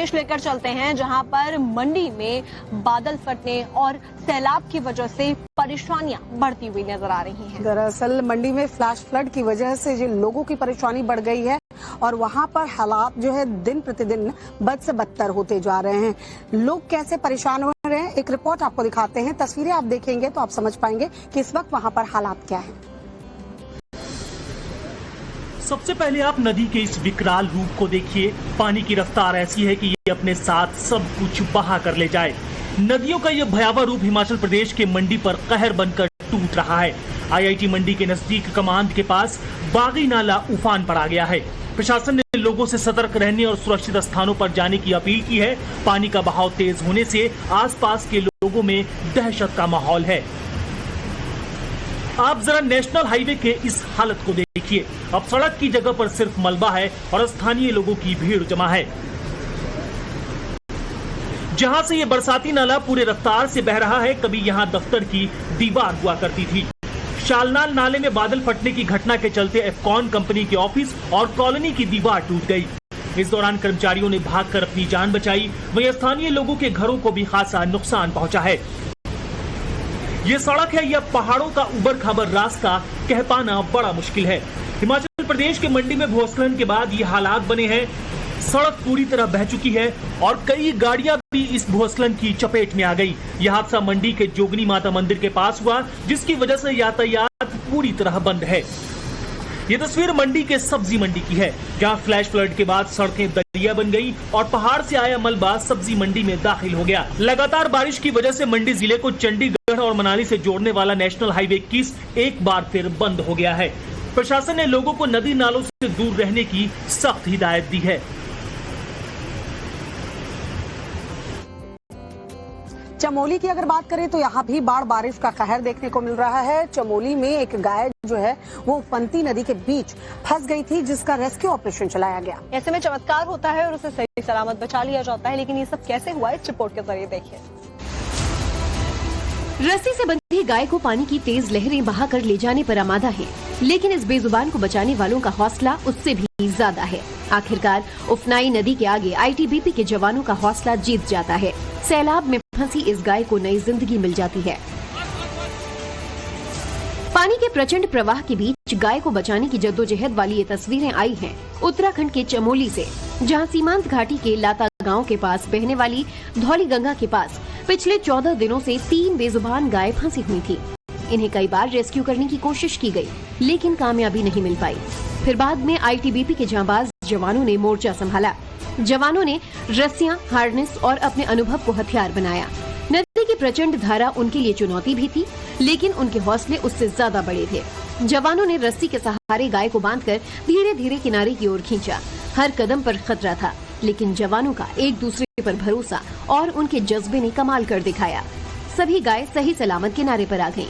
प्रदेश लेकर चलते हैं, जहां पर मंडी में बादल फटने और सैलाब की वजह से परेशानियां बढ़ती हुई नजर आ रही हैं। दरअसल मंडी में फ्लैश फ्लड की वजह से जिन लोगों की परेशानी बढ़ गई है और वहां पर हालात जो है दिन प्रतिदिन बद से बदतर होते जा रहे हैं। लोग कैसे परेशान हो रहे हैं, एक रिपोर्ट आपको दिखाते हैं। तस्वीरें आप देखेंगे तो आप समझ पाएंगे कि इस वक्त वहां पर हालात क्या है। सबसे पहले आप नदी के इस विकराल रूप को देखिए। पानी की रफ्तार ऐसी है कि ये अपने साथ सब कुछ बहा कर ले जाए। नदियों का ये भयावह रूप हिमाचल प्रदेश के मंडी पर कहर बनकर टूट रहा है। आईआईटी मंडी के नजदीक कमांद के पास बागी नाला उफान पर आ गया है। प्रशासन ने लोगों से सतर्क रहने और सुरक्षित स्थानों पर जाने की अपील की है। पानी का बहाव तेज होने से आसपास के लोगों में दहशत का माहौल है। आप जरा नेशनल हाईवे के इस हालत को देखिए। अब सड़क की जगह पर सिर्फ मलबा है और स्थानीय लोगों की भीड़ जमा है। जहां से ये बरसाती नाला पूरे रफ्तार से बह रहा है, कभी यहां दफ्तर की दीवार हुआ करती थी। शालनाल नाले में बादल फटने की घटना के चलते एफकॉन कंपनी के ऑफिस और कॉलोनी की दीवार टूट गई। इस दौरान कर्मचारियों ने भागकर अपनी जान बचाई, वहीं स्थानीय लोगों के घरों को भी खासा नुकसान पहुंचा है। ये सड़क है या पहाड़ों का उबड़ खाबड़ रास्ता, कह पाना बड़ा मुश्किल है। हिमाचल प्रदेश के मंडी में भूस्खलन के बाद ये हालात बने हैं। सड़क पूरी तरह बह चुकी है और कई गाड़ियां भी इस भूस्खलन की चपेट में आ गई। यह हादसा मंडी के जोगनी माता मंदिर के पास हुआ, जिसकी वजह से यातायात पूरी तरह बंद है। ये तस्वीर मंडी के सब्जी मंडी की है, जहां फ्लैश फ्लड के बाद सड़कें दरिया बन गई और पहाड़ से आया मलबा सब्जी मंडी में दाखिल हो गया। लगातार बारिश की वजह से मंडी जिले को चंडीगढ़ और मनाली से जोड़ने वाला नेशनल हाईवे 21 एक बार फिर बंद हो गया है। प्रशासन ने लोगों को नदी नालों से दूर रहने की सख्त हिदायत दी है। चमोली की अगर बात करें तो यहाँ भी बाढ़ बारिश का कहर देखने को मिल रहा है। चमोली में एक गाय जो है वो फंती नदी के बीच फंस गई थी, जिसका रेस्क्यू ऑपरेशन चलाया गया। ऐसे में चमत्कार होता है और उसे सही सलामत बचा लिया जाता है, लेकिन ये सब कैसे हुआ, इस रिपोर्ट के जरिए देखिए। रस्सी से बंधी गाय को पानी की तेज लहरें बहाकर ले जाने पर आमादा है, लेकिन इस बेजुबान को बचाने वालों का हौसला उससे भी ज्यादा है। आखिरकार उफनाई नदी के आगे आईटीबीपी के जवानों का हौसला जीत जाता है। सैलाब में फंसी इस गाय को नई जिंदगी मिल जाती है। पानी के प्रचंड प्रवाह के बीच गाय को बचाने की जद्दोजहद वाली ये तस्वीरें आई हैं उत्तराखंड के चमोली से, जहां सीमांत घाटी के लाता गांव के पास बहने वाली धौली गंगा के पास पिछले 14 दिनों से 3 बेजुबान गाय फंसी हुई थी। इन्हें कई बार रेस्क्यू करने की कोशिश की गई, लेकिन कामयाबी नहीं मिल पाई। फिर बाद में आईटीबीपी के जांबाज जवानों ने मोर्चा संभाला। जवानों ने रस्सियां, हार्नेस और अपने अनुभव को हथियार बनाया। नदी की प्रचंड धारा उनके लिए चुनौती भी थी, लेकिन उनके हौसले उससे ज्यादा बड़े थे। जवानों ने रस्सी के सहारे गाय को बांधकर धीरे धीरे किनारे की ओर खींचा। हर कदम पर खतरा था, लेकिन जवानों का एक दूसरे पर भरोसा और उनके जज्बे ने कमाल कर दिखाया। सभी गाय सही सलामत किनारे पर आ गईं।